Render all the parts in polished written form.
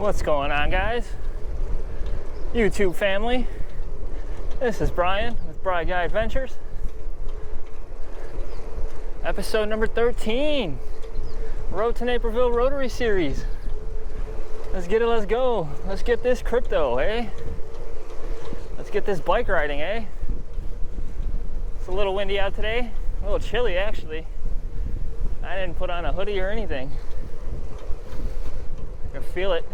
What's going on, guys? YouTube family. This is Brian with BryGuy Adventures. Episode number 13. Road to Naperville Rotary series. Let's get it, let's go. Let's get this crypto, eh? Let's get this bike riding, eh? It's a little windy out today. A little chilly, actually. I didn't put on a hoodie or anything. I can feel it.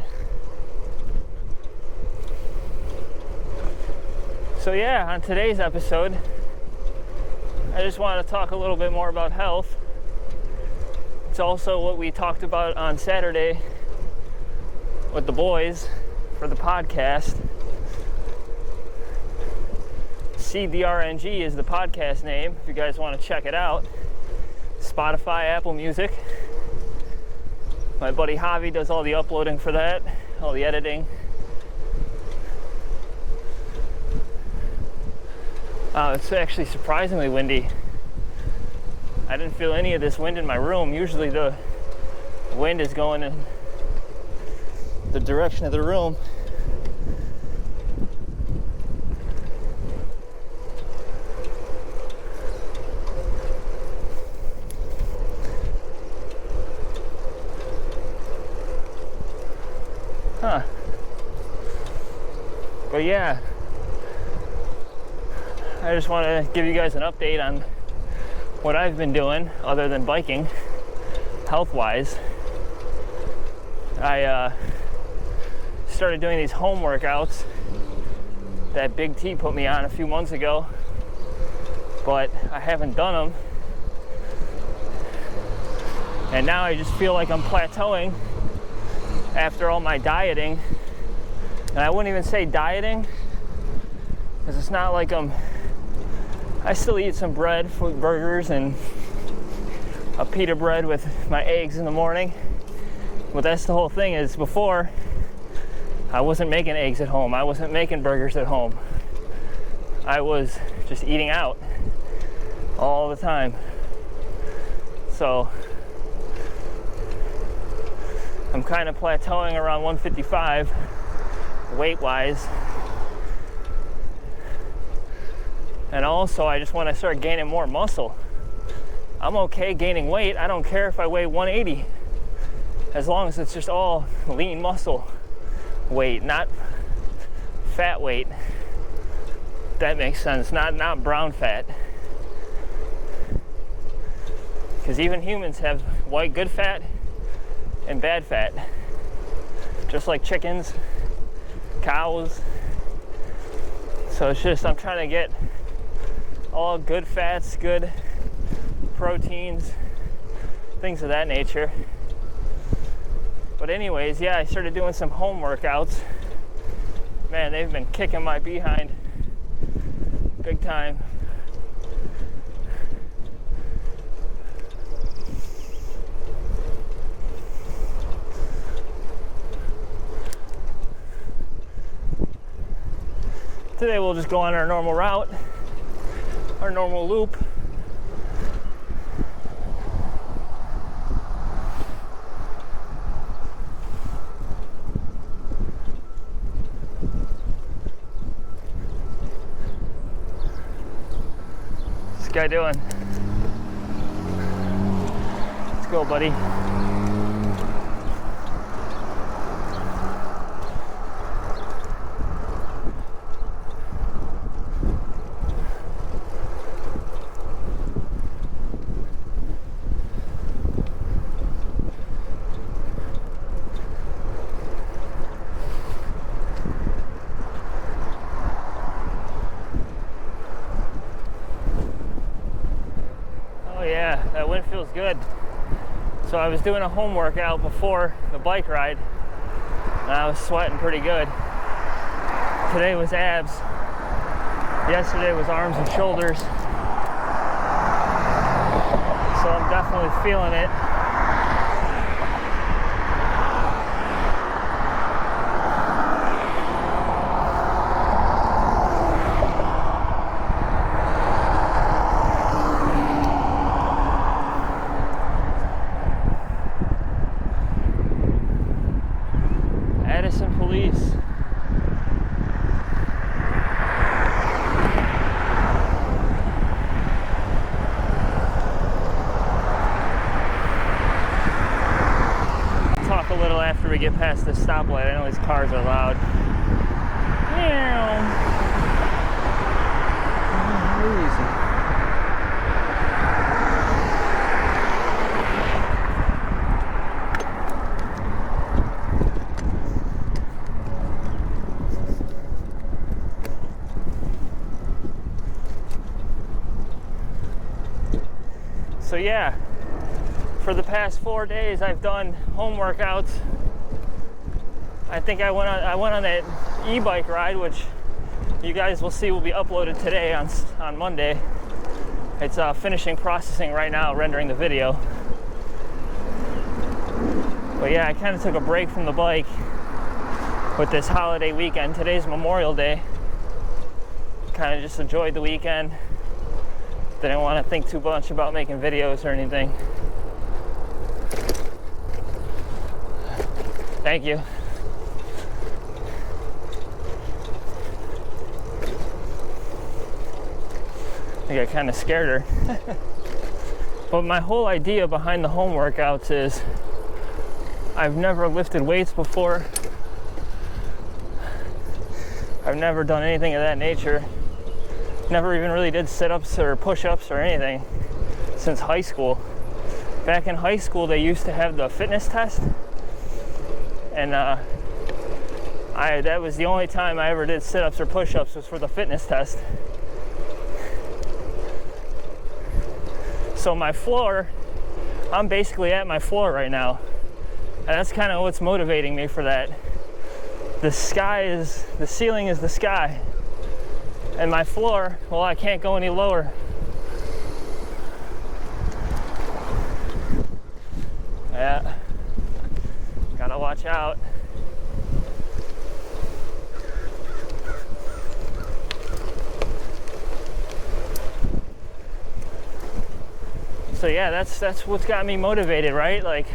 So yeah, on today's episode, I just want to talk a little bit more about health. It's also what we talked about on Saturday with the boys for the podcast. CDRNG is the podcast name, if you guys want to check it out. Spotify, Apple Music. My buddy Javi does all the uploading for that, all the editing. It's actually surprisingly windy. I didn't feel any of this wind in my room. Usually the wind is going in the direction of the room. But yeah, I just want to give you guys an update on what I've been doing other than biking, health-wise. I started doing these home workouts that Big T put me on a few months ago, but I haven't done them. And now I just feel like I'm plateauing after all my dieting. And I wouldn't even say dieting, because it's not like I still eat some bread, burgers, and a pita bread with my eggs in the morning. But that's the whole thing, is before, I wasn't making eggs at home. I wasn't making burgers at home. I was just eating out all the time. So I'm kind of plateauing around 155 weight-wise. And also, I just want to start gaining more muscle. I'm okay gaining weight. I don't care if I weigh 180, as long as it's just all lean muscle weight, not fat weight. That makes sense. Not brown fat. Because even humans have white good fat and bad fat, just like chickens, cows. So it's just, I'm trying to get all good fats, good proteins, things of that nature. But anyways, yeah, I started doing some home workouts. Man, they've been kicking my behind big time. Today we'll just go on our normal route, our normal loop. What's this guy doing? Let's go, buddy. That wind feels good. So I was doing a home workout before the bike ride, and I was sweating pretty good. Today was abs. Yesterday was arms and shoulders. So I'm definitely feeling it. we get past this stoplight. I know these cars are loud. Easy. So yeah, for the past 4 days I've done home workouts. I think I went on that e-bike ride, which you guys will see will be uploaded today on Monday. It's finishing processing right now, rendering the video. But yeah, I kind of took a break from the bike with this holiday weekend. Today's Memorial Day. Kind of just enjoyed the weekend. Didn't want to think too much about making videos or anything. Thank you. I think I kind of scared her. But my whole idea behind the home workouts is I've never lifted weights before. I've never done anything of that nature. Never even really did sit-ups or push-ups or anything since high school. Back in high school, they used to have the fitness test, and that was the only time I ever did sit-ups or push-ups was for the fitness test. So my floor, I'm basically at my floor right now, and that's kind of what's motivating me for that. The ceiling is the sky. And my floor, well, I can't go any lower. Yeah, gotta watch out. So yeah, that's what's got me motivated, right? Like,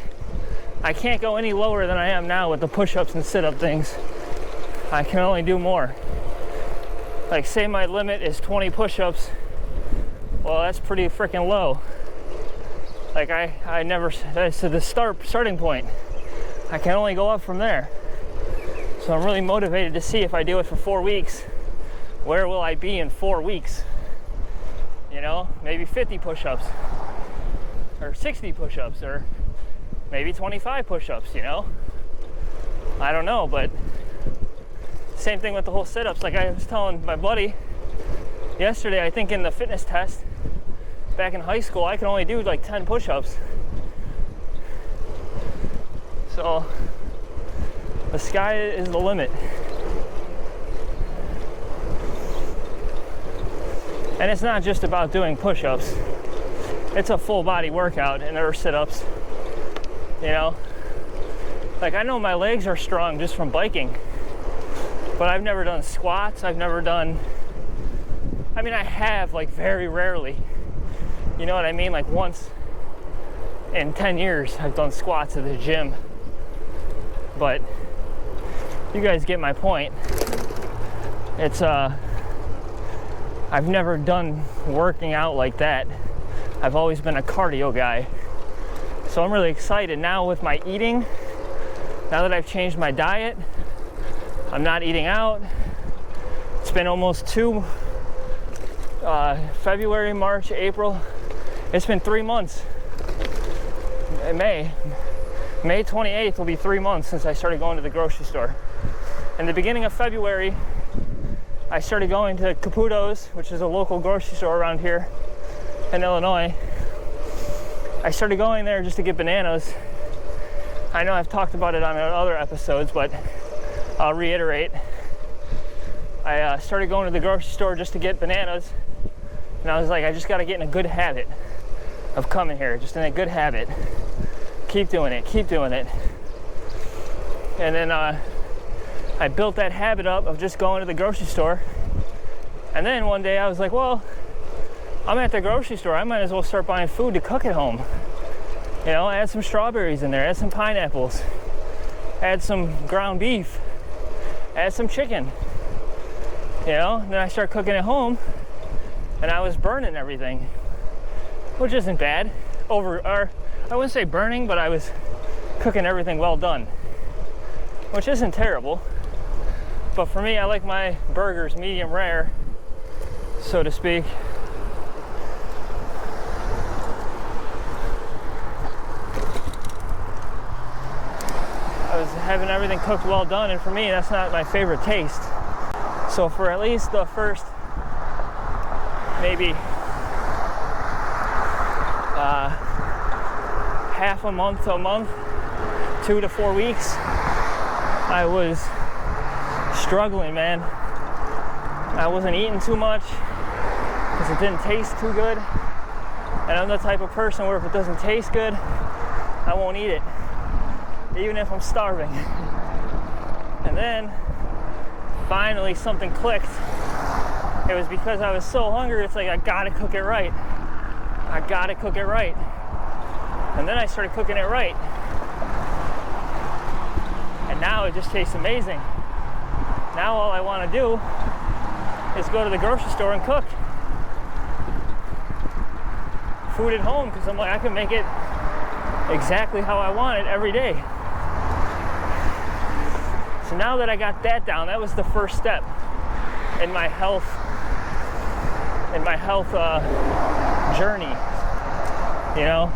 I can't go any lower than I am now with the push-ups and sit-up things. I can only do more. Like, say my limit is 20 push-ups, well, that's pretty freaking low. Like, that's the starting point. I can only go up from there. So I'm really motivated to see if I do it for 4 weeks, where will I be in 4 weeks? You know, maybe 50 push-ups, or 60 push-ups, or maybe 25 push-ups, you know? I don't know, but same thing with the whole sit-ups. Like I was telling my buddy yesterday, I think in the fitness test back in high school, I could only do like 10 push-ups. So the sky is the limit. And it's not just about doing push-ups. It's a full body workout, and there are sit-ups, you know? Like, I know my legs are strong just from biking, but I've never done squats. I've never done, I mean, I have, like, very rarely. You know what I mean? Like, once in 10 years, I've done squats at the gym. But you guys get my point. It's, I've never done working out like that. I've always been a cardio guy. So I'm really excited now with my eating. Now that I've changed my diet, I'm not eating out. It's been almost February, March, April. It's been 3 months. May 28th will be 3 months since I started going to the grocery store. In the beginning of February, I started going to Caputo's, which is a local grocery store around here in Illinois. I started going there just to get bananas. I know I've talked about it on other episodes, but I'll reiterate. I started going to the grocery store just to get bananas, and I was like, I just got to get in a good habit of coming here, just in a good habit. Keep doing it. And then I built that habit up of just going to the grocery store. And then one day I was like, well, I'm at the grocery store. I might as well start buying food to cook at home. You know, add some strawberries in there, add some pineapples, add some ground beef, add some chicken. You know, and then I started cooking at home, and I was burning everything, which isn't bad. I wouldn't say burning, but I was cooking everything well done. which isn't terrible. But for me, I like my burgers medium rare, so to speak. I was having everything cooked well done, and for me, that's not my favorite taste. So for at least the first maybe half a month to a month, 2 to 4 weeks, I was struggling, man. I wasn't eating too much because it didn't taste too good. And I'm the type of person where if it doesn't taste good, I won't eat it, even if I'm starving. And then finally something clicked. It was because I was so hungry. It's like, I gotta cook it right. I gotta cook it right. And then I started cooking it right. And now it just tastes amazing. Now all I want to do is go to the grocery store and cook food at home, because I'm like, I can make it exactly how I want it every day. So now that I got that down, that was the first step in my health journey, you know.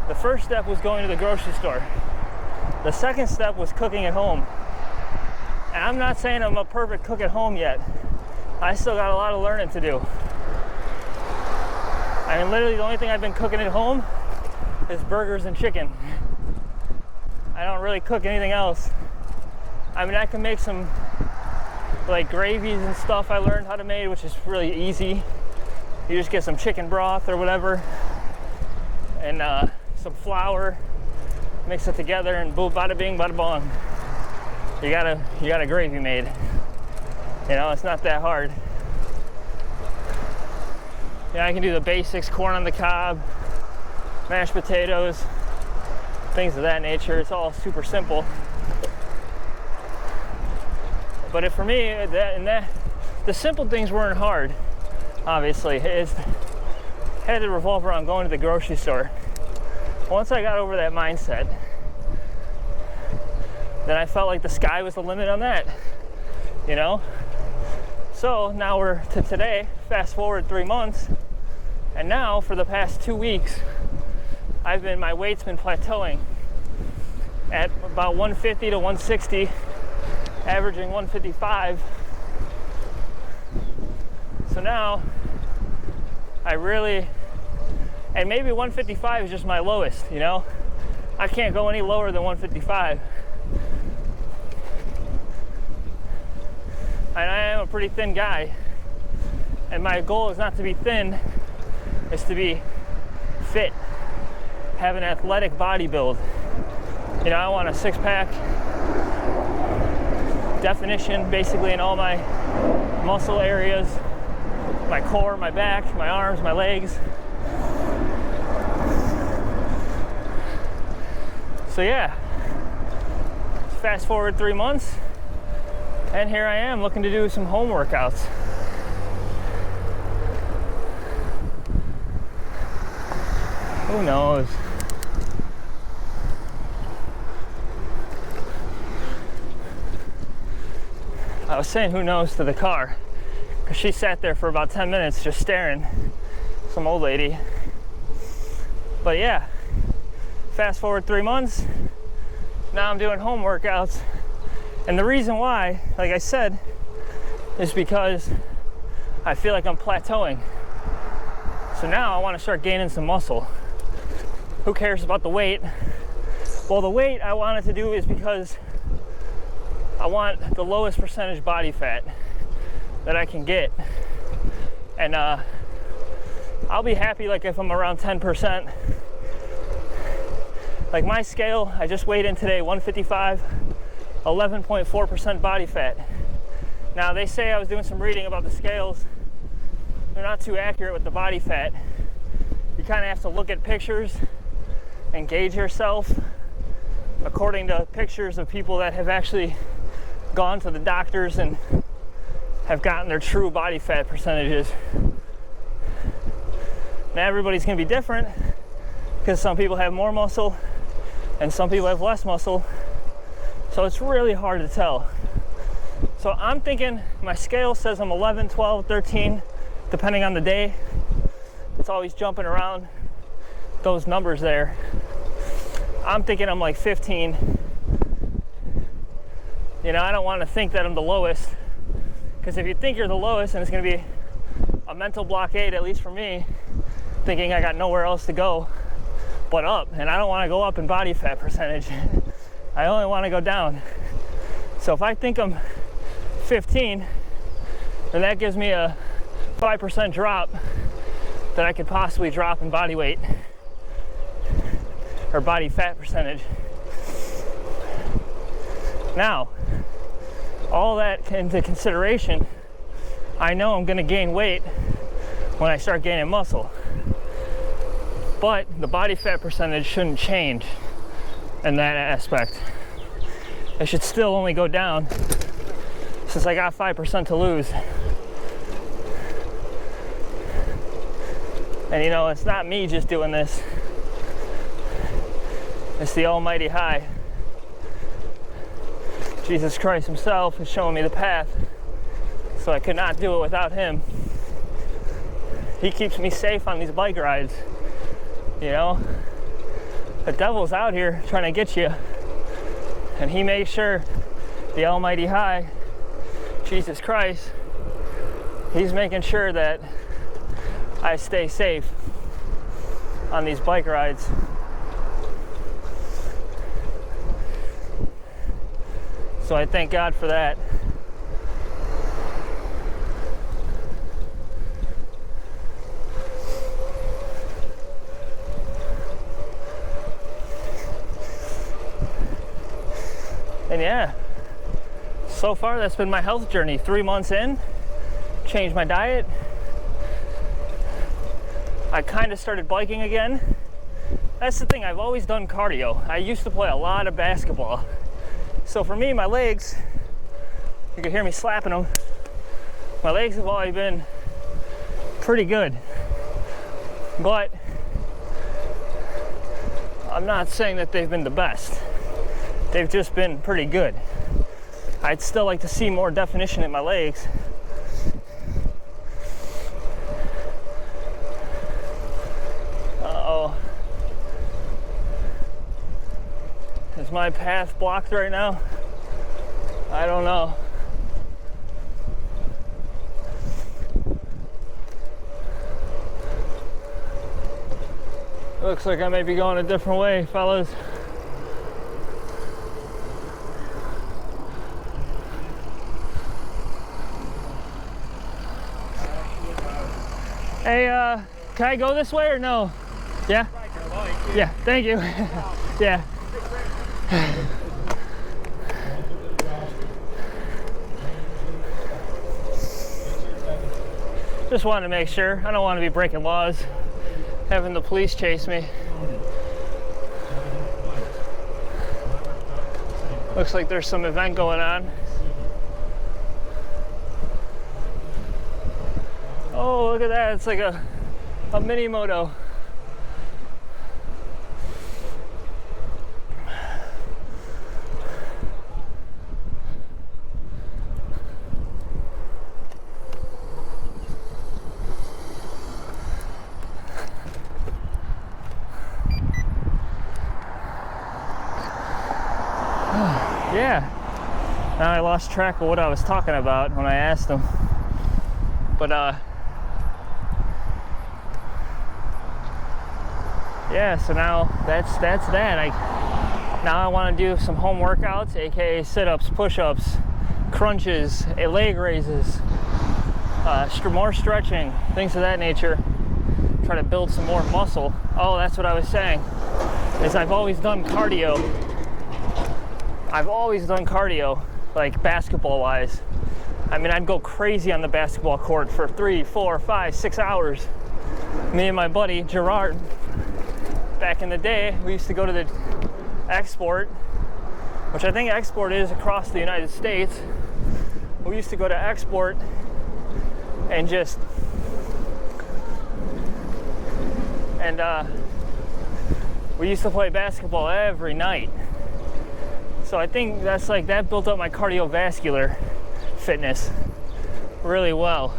The first step was going to the grocery store. The second step was cooking at home. And I'm not saying I'm a perfect cook at home yet. I still got a lot of learning to do. I mean, literally the only thing I've been cooking at home is burgers and chicken. I don't really cook anything else. I mean, I can make some like gravies and stuff I learned how to make, which is really easy. You just get some chicken broth or whatever, and some flour, mix it together, and boom, bada bing, bada bong. You got a gravy made. You know, it's not that hard. Yeah, I can do the basics: corn on the cob, mashed potatoes, things of that nature. It's all super simple. But for me, the simple things weren't hard. Obviously, it had to revolve around going to the grocery store. Once I got over that mindset, then I felt like the sky was the limit on that, you know? So now we're to today, fast forward 3 months, and now for the past 2 weeks, my weight's been plateauing at about 150 to 160, averaging 155. So now, and maybe 155 is just my lowest, you know? I can't go any lower than 155. And I am a pretty thin guy. And my goal is not to be thin, it's to be fit, have an athletic body build. You know, I want a six-pack definition basically in all my muscle areas, my core, my back, my arms, my legs. So yeah, fast forward 3 months, and here I am looking to do some home workouts. Who knows? I was saying who knows to the car, because she sat there for about 10 minutes just staring, some old lady. But yeah, fast forward 3 months, now I'm doing home workouts. And the reason why, like I said, is because I feel like I'm plateauing. So now I want to start gaining some muscle. Who cares about the weight? Well, the weight I wanted to do is because I want the lowest percentage body fat that I can get. And I'll be happy like if I'm around 10%. Like my scale, I just weighed in today, 155, 11.4% body fat. Now they say, I was doing some reading about the scales, they're not too accurate with the body fat. You kind of have to look at pictures and gauge yourself according to pictures of people that have actually gone to the doctors and have gotten their true body fat percentages. Now everybody's gonna be different, because some people have more muscle, and some people have less muscle. So it's really hard to tell. So I'm thinking my scale says I'm 11, 12, 13, depending on the day. It's always jumping around those numbers there. I'm thinking I'm like 15. You know, I don't want to think that I'm the lowest, because if you think you're the lowest, then it's going to be a mental blockade, at least for me, thinking I got nowhere else to go but up. And I don't want to go up in body fat percentage. I only want to go down. So if I think I'm 15, then that gives me a 5% drop that I could possibly drop in body weight or body fat percentage. Now, all that into consideration, I know I'm going to gain weight when I start gaining muscle. But the body fat percentage shouldn't change in that aspect. It should still only go down since I got 5% to lose. And you know, it's not me just doing this. It's the Almighty High. Jesus Christ himself is showing me the path. So I could not do it without him. He keeps me safe on these bike rides. You know, the devil's out here trying to get you. And he makes sure, the Almighty High, Jesus Christ, he's making sure that I stay safe on these bike rides. So I thank God for that. And yeah, so far that's been my health journey. 3 months in, changed my diet. I kind of started biking again. That's the thing, I've always done cardio. I used to play a lot of basketball. So for me, my legs, you can hear me slapping them, my legs have always been pretty good. But I'm not saying that they've been the best. They've just been pretty good. I'd still like to see more definition in my legs. Uh-oh. Is my path blocked right now? I don't know. Looks like I may be going a different way, fellas. Hey, can I go this way or no? Yeah? Yeah, thank you. Yeah. Just wanted to make sure. I don't want to be breaking laws, having the police chase me. Looks like there's some event going on. Oh, look at that. It's like a mini moto. Yeah. Now I lost track of what I was talking about when I asked them. But yeah, so now that's that. Now I want to do some home workouts, aka sit-ups, push-ups, crunches, leg raises, more stretching, things of that nature. Try to build some more muscle. Oh, that's what I was saying, is I've always done cardio. Like basketball-wise. I mean, I'd go crazy on the basketball court for 3, 4, 5, 6 hours. Me and my buddy Gerard, back in the day, we used to go to the Export, which I think Export is across the United States. We used to go to Export and just we used to play basketball every night. So I think that built up my cardiovascular fitness really well.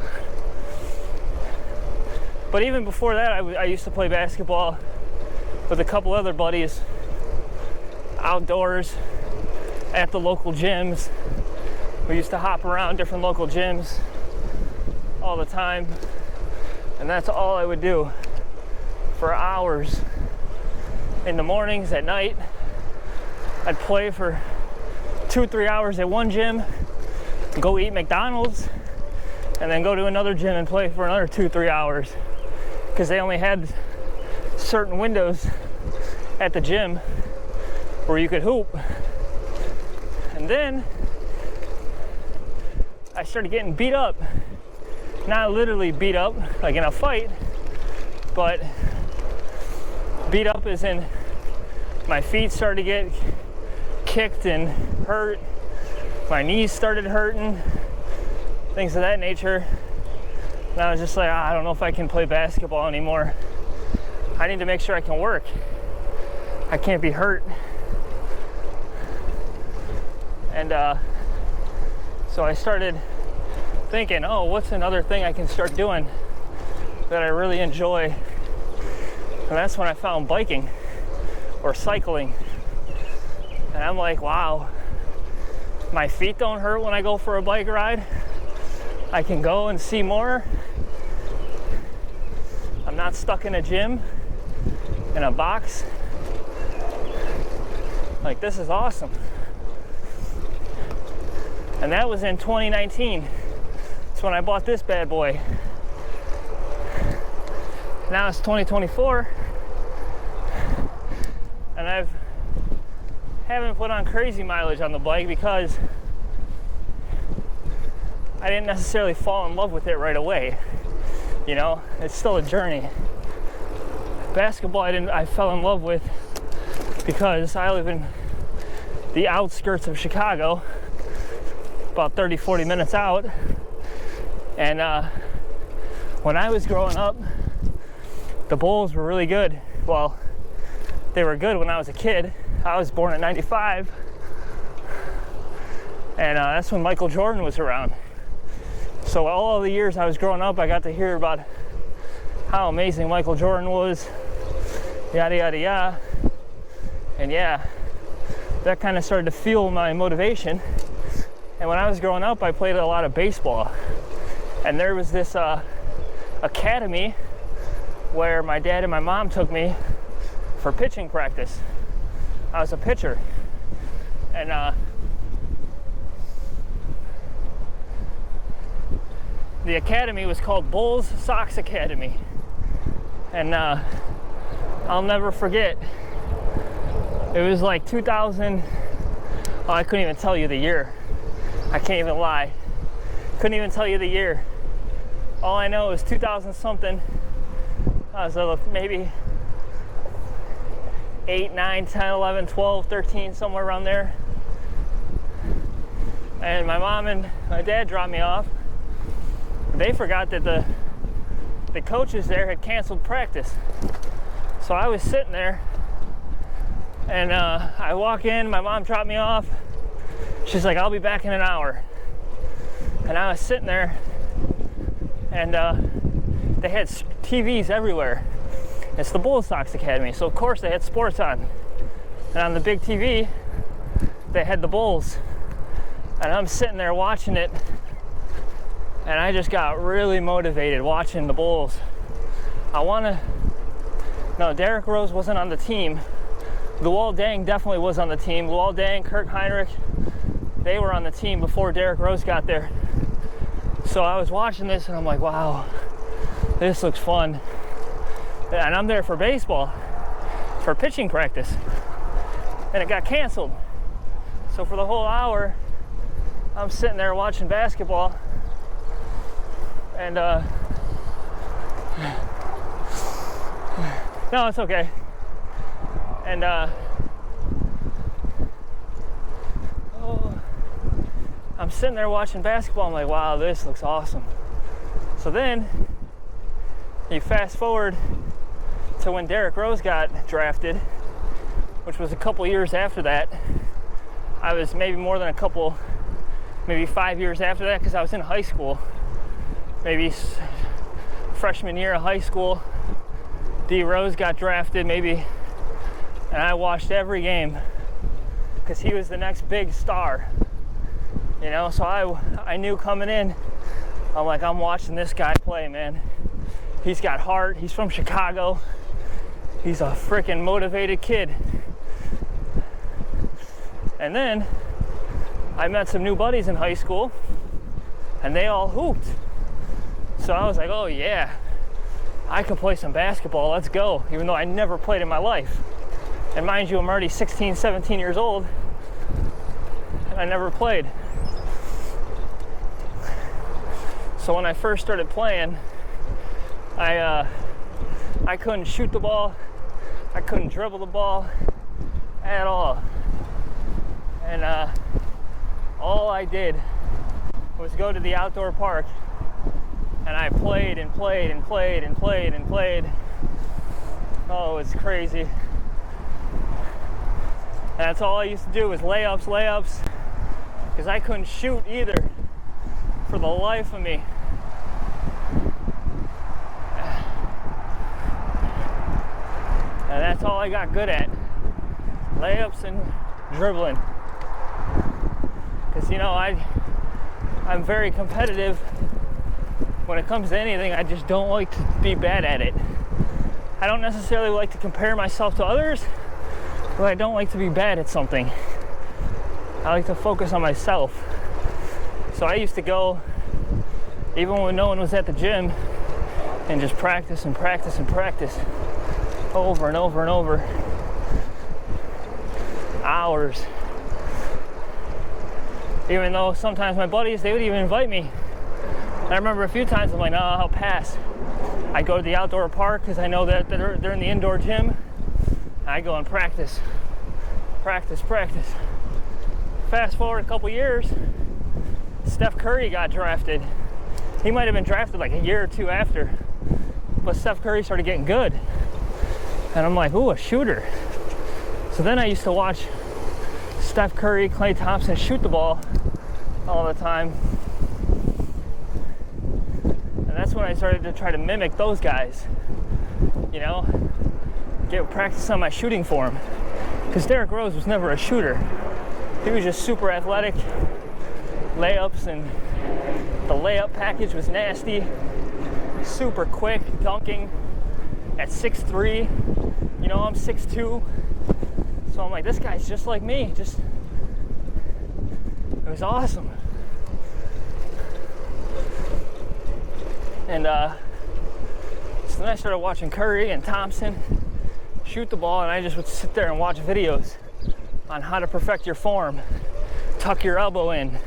But even before that, I used to play basketball with a couple other buddies outdoors at the local gyms. We used to hop around different local gyms all the time, and that's all I would do for hours. In the mornings, at night, I'd play for 2-3 hours at one gym, go eat McDonald's, and then go to another gym and play for another 2-3 hours, because they only had certain windows at the gym where you could hoop. And then I started getting beat up. Not literally beat up like in a fight, but beat up as in my feet started to get kicked and hurt, my knees started hurting, things of that nature. And I was just like, I don't know if I can play basketball anymore. I need to make sure I can work. I can't be hurt. And so I started thinking, oh, what's another thing I can start doing that I really enjoy? And that's when I found biking or cycling. And I'm like, wow, my feet don't hurt when I go for a bike ride. I can go and see more. I'm not stuck in a gym, in a box. Like, this is awesome. And that was in 2019. That's when I bought this bad boy. Now it's 2024, and haven't put on crazy mileage on the bike because I didn't necessarily fall in love with it right away. You know, it's still a journey. Basketball I fell in love with because I live in the outskirts of Chicago, about 30-40 minutes out. And when I was growing up, the Bulls were really good. Well, they were good when I was a kid. I was born in '95, and that's when Michael Jordan was around. So all of the years I was growing up, I got to hear about how amazing Michael Jordan was, yada, yada, yada. And yeah, that kind of started to fuel my motivation. And when I was growing up, I played a lot of baseball. And there was this academy where my dad and my mom took me for pitching practice. I was a pitcher. And the academy was called Bulls Sox Academy. And I'll never forget, it was like 2000, I couldn't even tell you the year. I can't even lie. Couldn't even tell you the year. All I know is 2000 something. I was maybe 8, 9, 10, 11, 12, 13, somewhere around there. And my mom and my dad dropped me off. They forgot that the coaches there had canceled practice. So I was sitting there, and I walk in, my mom dropped me off. She's like, I'll be back in an hour. And I was sitting there, and they had TVs everywhere. It's the Bulls Sox Academy, so of course they had sports on. And on the big TV, they had the Bulls. And I'm sitting there watching it, and I just got really motivated watching the Bulls. No, Derrick Rose wasn't on the team. Luol Deng definitely was on the team. Luol Deng, Kirk Heinrich, they were on the team before Derrick Rose got there. So I was watching this and I'm like, wow, this looks fun. And I'm there for baseball, for pitching practice. And it got canceled. So for the whole hour, I'm sitting there watching basketball. And no, it's okay. And I'm sitting there watching basketball. I'm like, wow, this looks awesome. So then you fast forward to when Derrick Rose got drafted, which was a couple years after that. I was maybe more than maybe 5 years after that, because I was in high school. Maybe freshman year of high school, D Rose got drafted maybe, and I watched every game because he was the next big star, you know. So I knew coming in, I'm like, I'm watching this guy play, man. He's got heart. He's from Chicago. He's a freaking motivated kid. And then I met some new buddies in high school, and they all hooped. So I was like, oh yeah, I can play some basketball, let's go. Even though I never played in my life. And mind you, I'm already 16, 17 years old, and I never played. So when I first started playing, I couldn't shoot the ball, I couldn't dribble the ball at all. And all I did was go to the outdoor park, and I played and played and played and played and played. Oh, it's crazy. And that's all I used to do was layups, because I couldn't shoot either, for the life of me. And that's all I got good at, layups and dribbling. Because, you know, I'm very competitive. When it comes to anything, I just don't like to be bad at it. I don't necessarily like to compare myself to others, but I don't like to be bad at something. I like to focus on myself. So I used to go, even when no one was at the gym, and just practice and practice and practice over and over and over. Hours. Even though sometimes my buddies, they would even invite me. I remember a few times I'm like, no, I'll pass. I go to the outdoor park because I know that they're in the indoor gym. I go and practice. Fast forward a couple years, Steph Curry got drafted. He might have been drafted like a year or two after, but Steph Curry started getting good. And I'm like, ooh, a shooter. So then I used to watch Steph Curry, Klay Thompson shoot the ball all the time. That's when I started to try to mimic those guys, you know, get practice on my shooting form. Because Derrick Rose was never a shooter. He was just super athletic, layups, and the layup package was nasty, super quick, dunking at 6'3". You know, I'm 6'2". So I'm like, this guy's just like me. It was awesome. And so then I started watching Curry and Thompson shoot the ball, and I just would sit there and watch videos on how to perfect your form. Tuck your elbow in.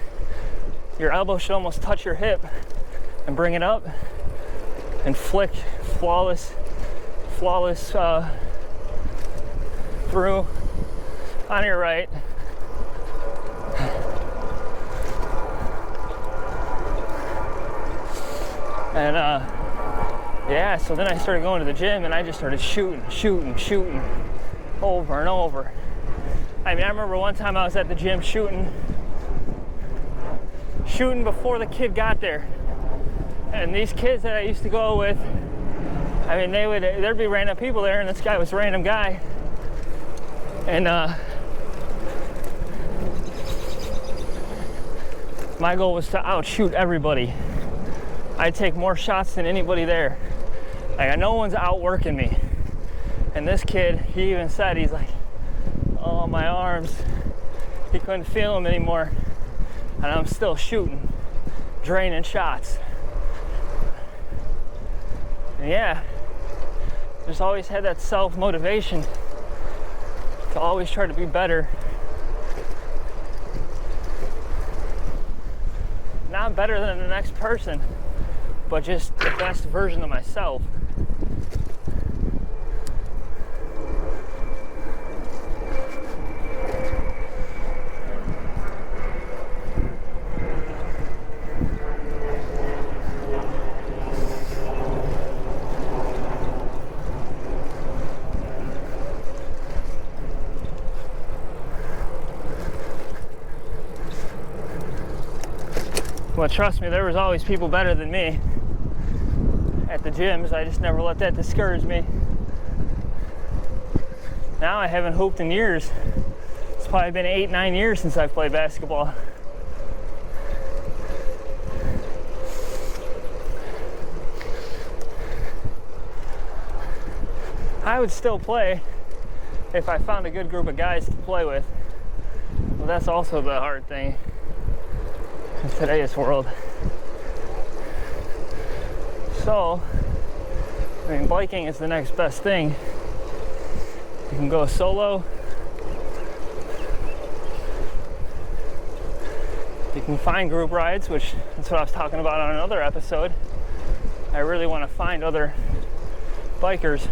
Your elbow should almost touch your hip, and bring it up and flick flawless through on your right. And yeah, so then I started going to the gym, and I just started shooting over and over. I mean, I remember one time I was at the gym shooting before the kid got there. And these kids that I used to go with, I mean, there'd be random people there, and this guy was a random guy. And my goal was to outshoot everybody. I'd take more shots than anybody there. Like, no one's outworking me. And this kid, he even said, he's like, oh, my arms, he couldn't feel them anymore. And I'm still shooting, draining shots. And yeah, just always had that self-motivation to always try to be better. Not better than the next person, but just the best version of myself. Well, trust me, there was always people better than me at the gyms. I just never let that discourage me. Now I haven't hooped in years. It's probably been 8-9 years since I've played basketball. I would still play if I found a good group of guys to play with. Well, that's also the hard thing in today's world. So, I mean, biking is the next best thing. You can go solo. You can find group rides, which that's what I was talking about on another episode. I really want to find other bikers.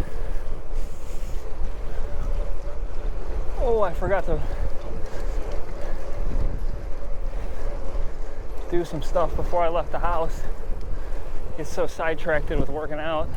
Oh, I forgot to do some stuff before I left the house. Get so sidetracked with working out.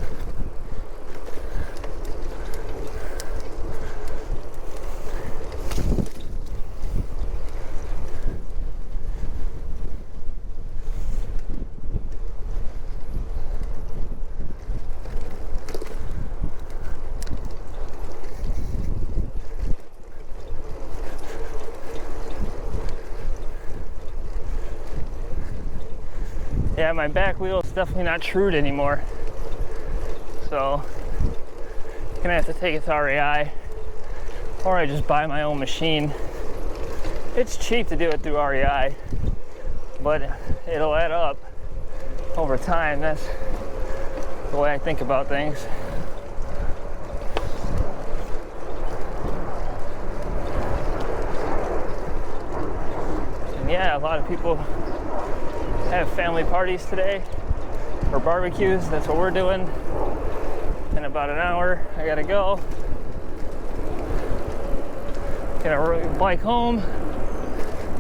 Yeah, my back wheel is definitely not trued anymore. So, I'm gonna have to take it to REI, or I just buy my own machine. It's cheap to do it through REI, but it'll add up over time. That's the way I think about things. And yeah, a lot of people have family parties today or barbecues. That's what we're doing. In about an hour, I gotta go. Gonna bike home,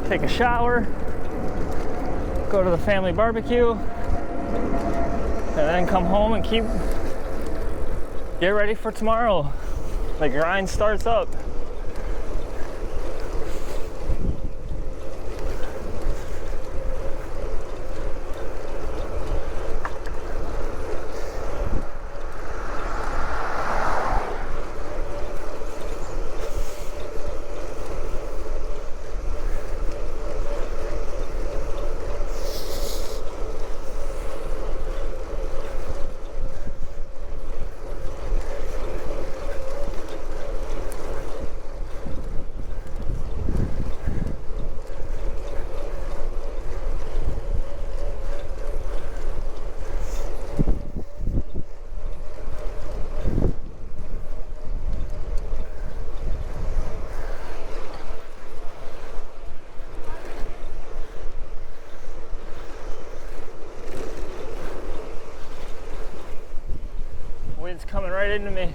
take a shower, go to the family barbecue, and then come home and get ready for tomorrow. The grind starts up. Wind's coming right into me.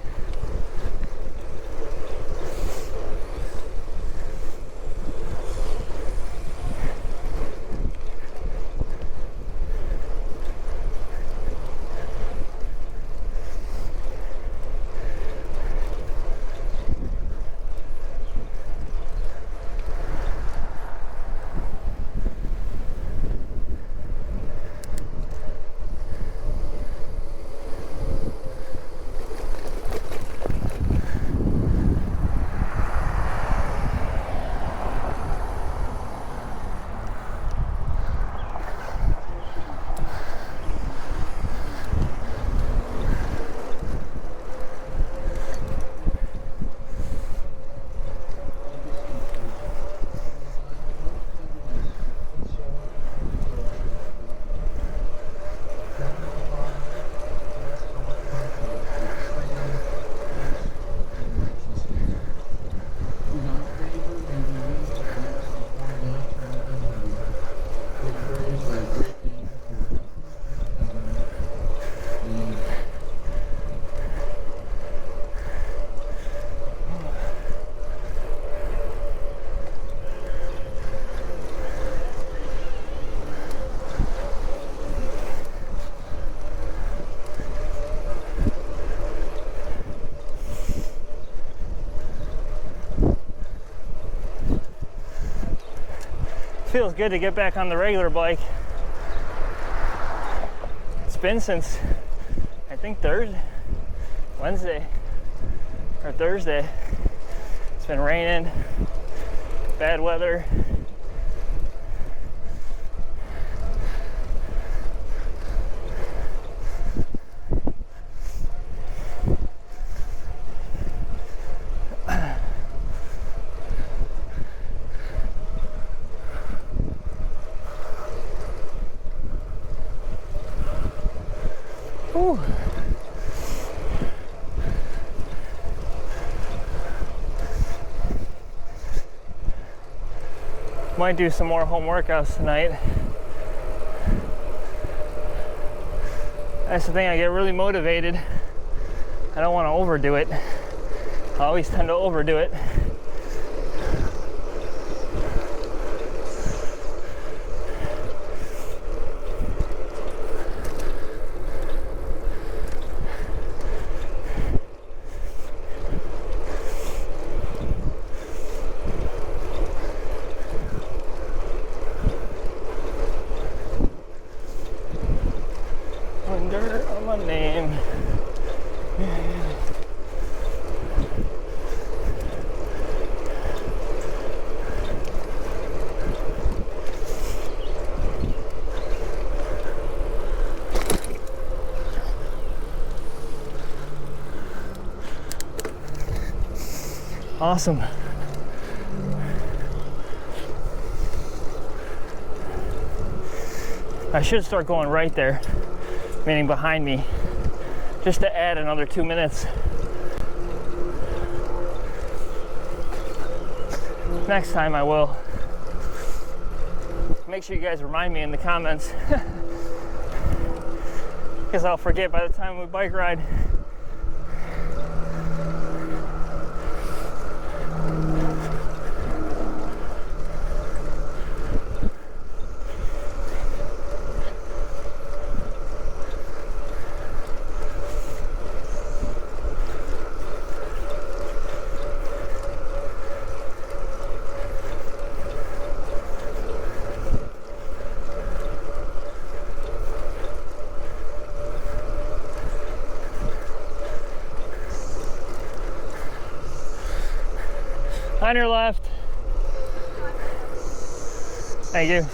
Feels good to get back on the regular bike. been since, I think Wednesday or Thursday. It's been raining, bad weather. Whew. Might do some more home workouts tonight. That's the thing, I get really motivated. I don't want to overdo it. I always tend to overdo it. Under my name. Awesome. I should start going right there, meaning behind me, just to add another 2 minutes. Next time I will. Make sure you guys remind me in the comments, because I'll forget by the time we bike ride. On your left. Thank you.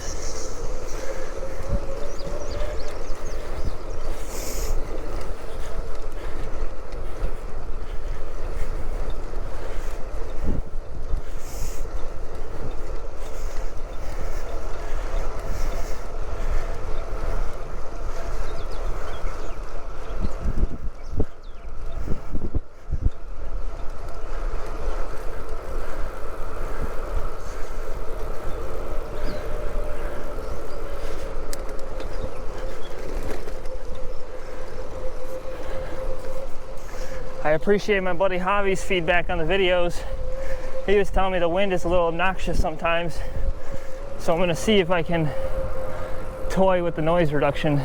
I appreciate my buddy Javi's feedback on the videos. He was telling me the wind is a little obnoxious sometimes, so I'm gonna see if I can toy with the noise reduction.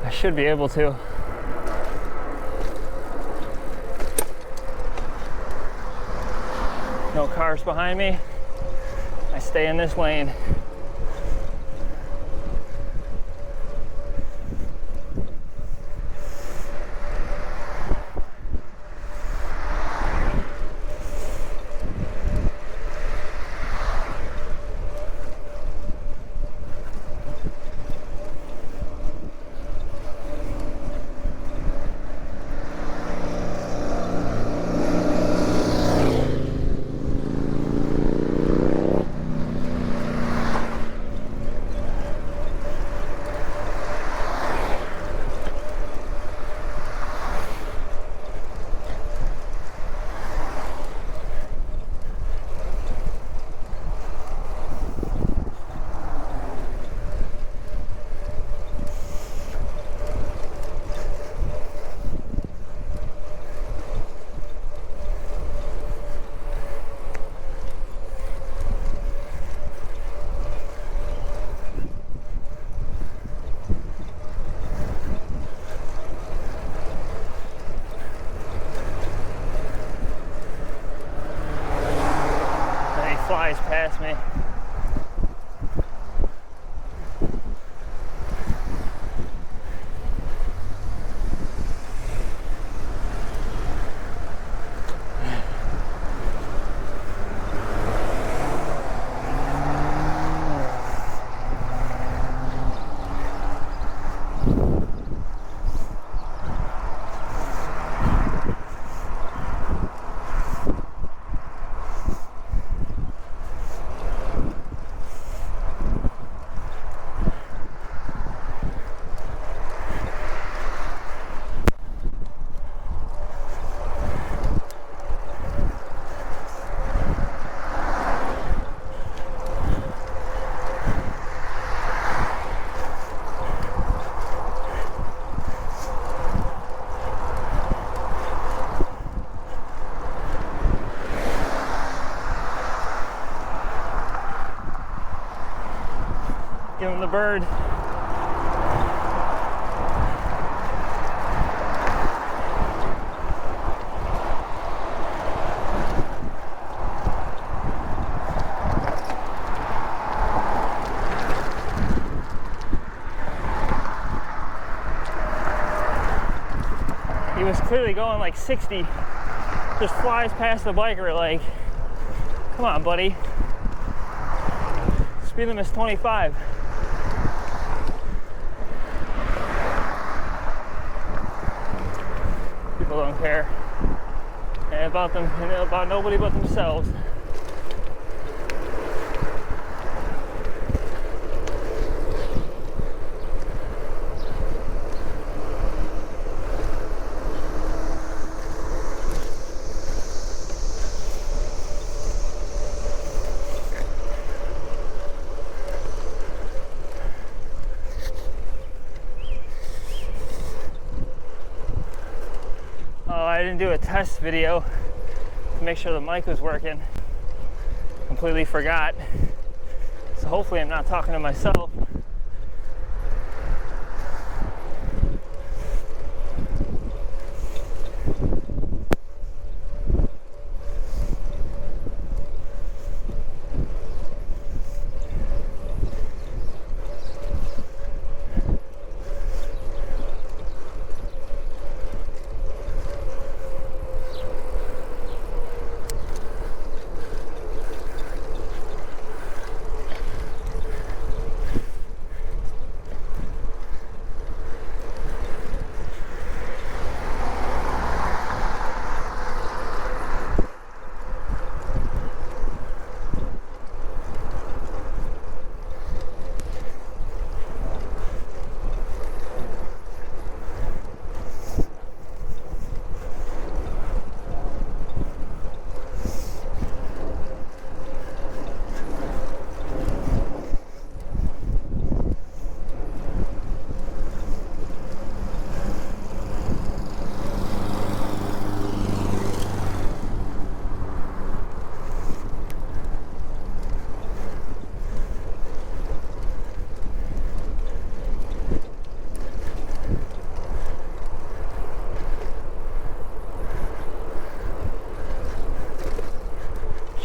I should be able to. No cars behind me. I stay in this lane. Past me. bird. He was clearly going like 60, just flies past the biker like, come on, buddy. Speed limit is 25. People don't care about them, about nobody but themselves. I didn't do a test video to make sure the mic was working. Completely forgot. So hopefully I'm not talking to myself.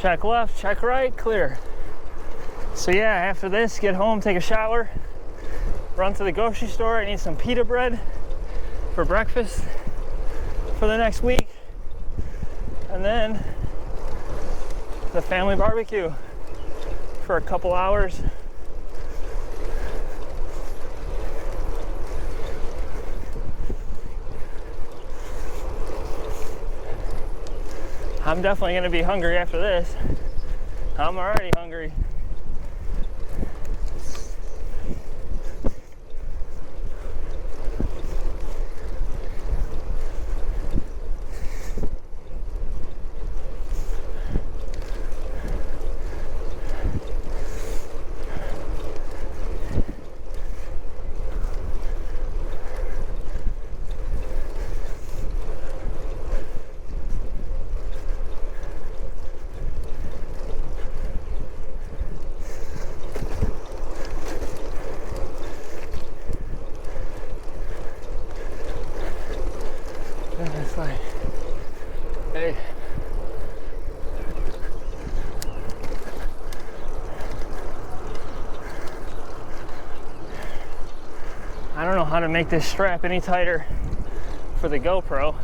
Check left, check right, clear. So yeah, after this, get home, take a shower, run to the grocery store. I need some pita bread for breakfast for the next week. And then the family barbecue for a couple hours. I'm definitely going to be hungry after this. I'm already hungry. It's like, hey. I don't know how to make this strap any tighter for the GoPro.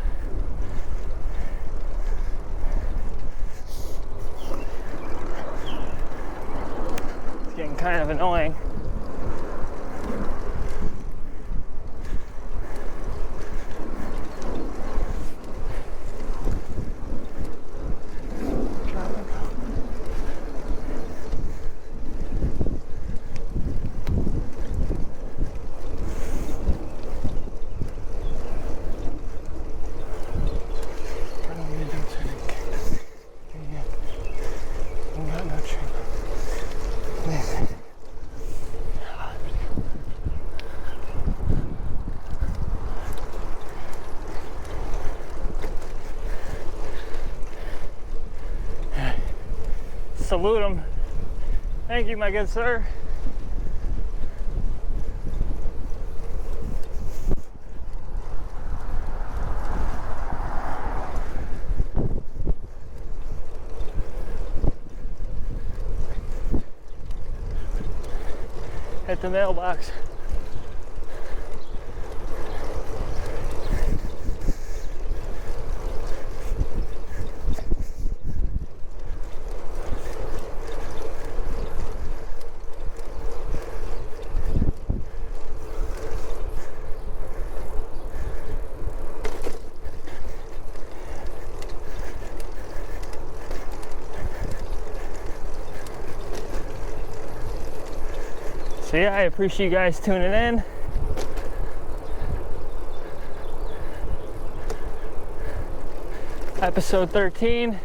It's getting kind of annoying. Salute him. Thank you, my good sir. at the mailbox. So yeah, I appreciate you guys tuning in. Episode 13.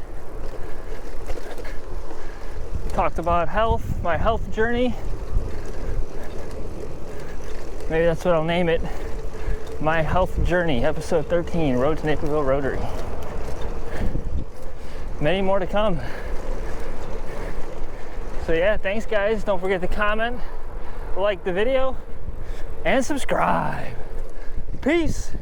Talked about health, my health journey. Maybe that's what I'll name it. My health journey, episode 13, Road to Naperville Rotary. Many more to come. So yeah, thanks guys. Don't forget to comment, like the video, and subscribe. Peace.